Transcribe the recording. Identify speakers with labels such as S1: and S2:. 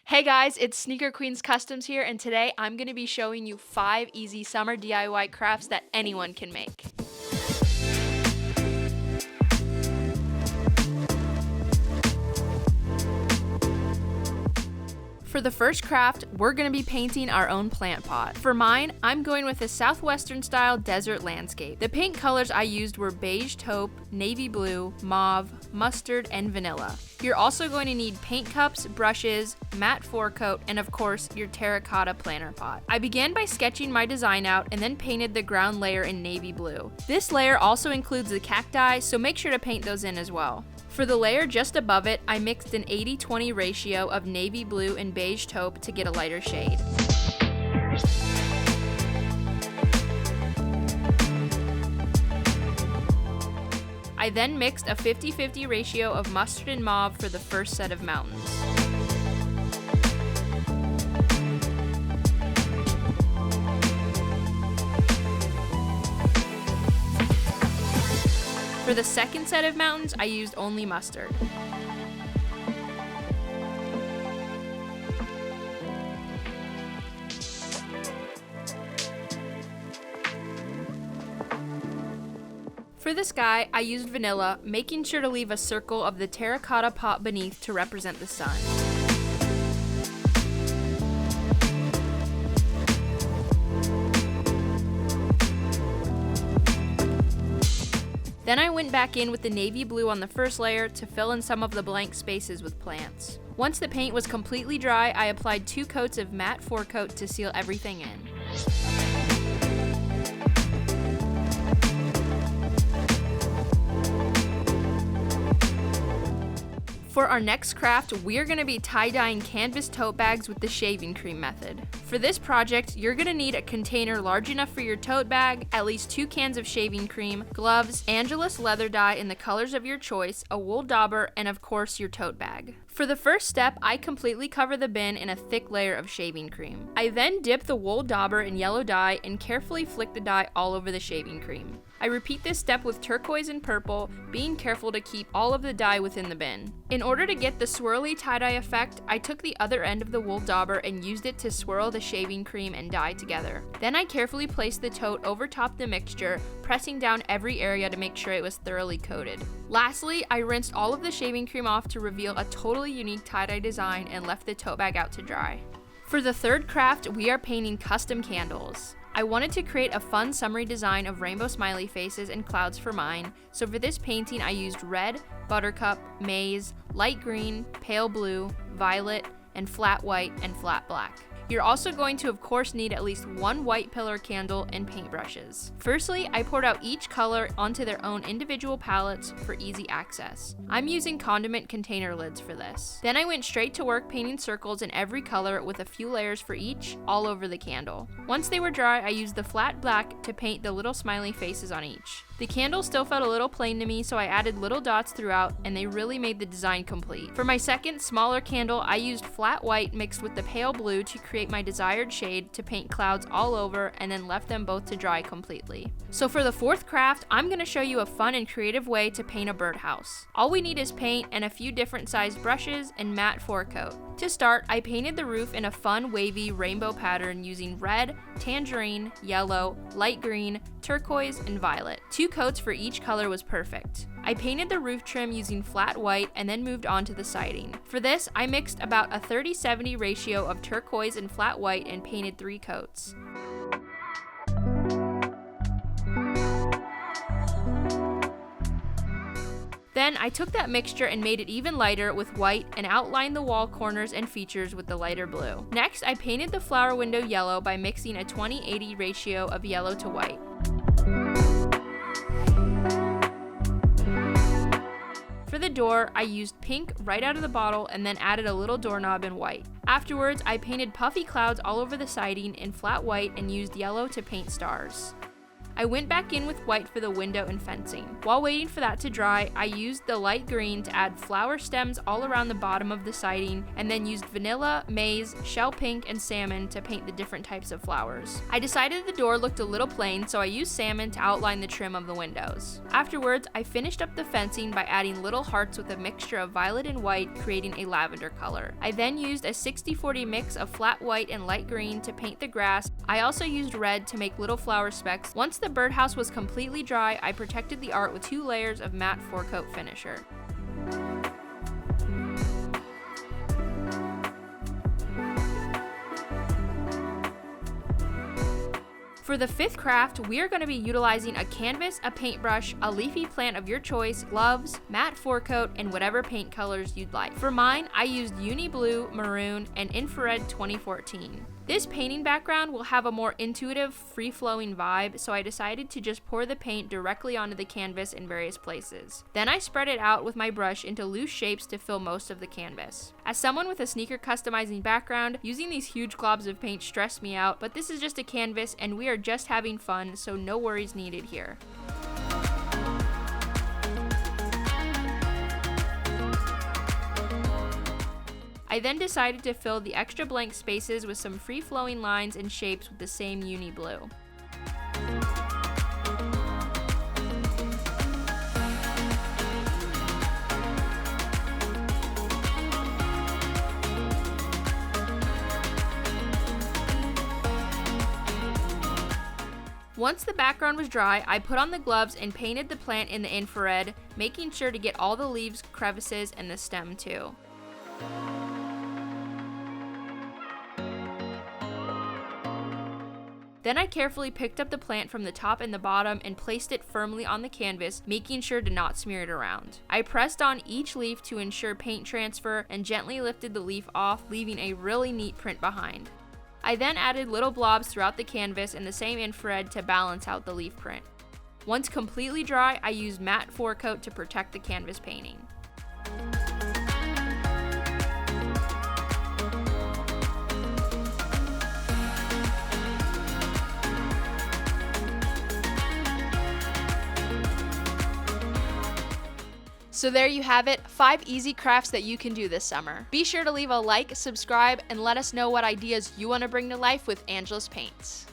S1: Hey guys, it's Sneaker Queens Customs here, and today I'm going to be showing you 5 easy summer DIY crafts that anyone can make. For the first craft, we're going to be painting our own plant pot. For mine, I'm going with a southwestern style desert landscape. The paint colors I used were beige taupe, navy blue, mauve, mustard, and vanilla. You're also going to need paint cups, brushes, matte forecoat, and of course, your terracotta planter pot. I began by sketching my design out and then painted the ground layer in navy blue. This layer also includes the cacti, so make sure to paint those in as well. For the layer just above it, I mixed an 80-20 ratio of navy blue and beige taupe to get a lighter shade. I then mixed a 50-50 ratio of mustard and mauve for the first set of mountains. For the second set of mountains, I used only mustard. For the sky, I used vanilla, making sure to leave a circle of the terracotta pot beneath to represent the sun. Then I went back in with the navy blue on the first layer to fill in some of the blank spaces with plants. Once the paint was completely dry, I applied 2 coats of matte forecoat to seal everything in. For our next craft, we are going to be tie-dyeing canvas tote bags with the shaving cream method. For this project, you're going to need a container large enough for your tote bag, at least 2 cans of shaving cream, gloves, Angelus leather dye in the colors of your choice, a wool dauber, and of course your tote bag. For the first step, I completely cover the bin in a thick layer of shaving cream. I then dip the wool dauber in yellow dye and carefully flick the dye all over the shaving cream. I repeat this step with turquoise and purple, being careful to keep all of the dye within the bin. In order to get the swirly tie-dye effect, I took the other end of the wool dauber and used it to swirl the shaving cream and dye together. Then I carefully placed the tote over top the mixture, pressing down every area to make sure it was thoroughly coated. Lastly, I rinsed all of the shaving cream off to reveal a totally unique tie-dye design and left the tote bag out to dry. For the third craft, we are painting custom candles. I wanted to create a fun summery design of rainbow smiley faces and clouds for mine, so for this painting I used red, buttercup, maize, light green, pale blue, violet, and flat white and flat black. You're also going to of course need at least 1 white pillar candle and paintbrushes. Firstly, I poured out each color onto their own individual palettes for easy access. I'm using condiment container lids for this. Then I went straight to work painting circles in every color with a few layers for each, all over the candle. Once they were dry, I used the flat black to paint the little smiley faces on each. The candle still felt a little plain to me, so I added little dots throughout, and they really made the design complete. For my second, smaller candle, I used flat white mixed with the pale blue to create my desired shade to paint clouds all over, and then left them both to dry completely. So for the fourth craft, I'm going to show you a fun and creative way to paint a birdhouse. All we need is paint and a few different sized brushes and matte forecoat. To start, I painted the roof in a fun wavy rainbow pattern using red, tangerine, yellow, light green, turquoise, and violet. 2 coats for each color was perfect. I painted the roof trim using flat white and then moved on to the siding. For this, I mixed about a 30-70 ratio of turquoise and flat white and painted 3 coats. Then I took that mixture and made it even lighter with white and outlined the wall corners and features with the lighter blue. Next, I painted the flower window yellow by mixing a 20-80 ratio of yellow to white. For the door, I used pink right out of the bottle and then added a little doorknob in white. Afterwards, I painted puffy clouds all over the siding in flat white and used yellow to paint stars. I went back in with white for the window and fencing. While waiting for that to dry, I used the light green to add flower stems all around the bottom of the siding, and then used vanilla, maize, shell pink, and salmon to paint the different types of flowers. I decided the door looked a little plain, so I used salmon to outline the trim of the windows. Afterwards, I finished up the fencing by adding little hearts with a mixture of violet and white, creating a lavender color. I then used a 60-40 mix of flat white and light green to paint the grass. I also used red to make little flower specks. Once the birdhouse was completely dry, I protected the art with 2 layers of matte 4-coat finisher. For the 5th craft, we are going to be utilizing a canvas, a paintbrush, a leafy plant of your choice, gloves, matte 4-coat, and whatever paint colors you'd like. For mine, I used uni blue, maroon, and infrared 2014. This painting background will have a more intuitive, free-flowing vibe, so I decided to just pour the paint directly onto the canvas in various places. Then I spread it out with my brush into loose shapes to fill most of the canvas. As someone with a sneaker customizing background, using these huge globs of paint stressed me out, but this is just a canvas and we are just having fun, so no worries needed here. I then decided to fill the extra blank spaces with some free-flowing lines and shapes with the same uni blue. Once the background was dry, I put on the gloves and painted the plant in the infrared, making sure to get all the leaves, crevices, and the stem too. Then I carefully picked up the plant from the top and the bottom and placed it firmly on the canvas, making sure to not smear it around. I pressed on each leaf to ensure paint transfer and gently lifted the leaf off, leaving a really neat print behind. I then added little blobs throughout the canvas in the same infrared to balance out the leaf print. Once completely dry, I used matte 4-coat to protect the canvas painting. So there you have it, 5 easy crafts that you can do this summer. Be sure to leave a like, subscribe, and let us know what ideas you want to bring to life with Angelus Paints.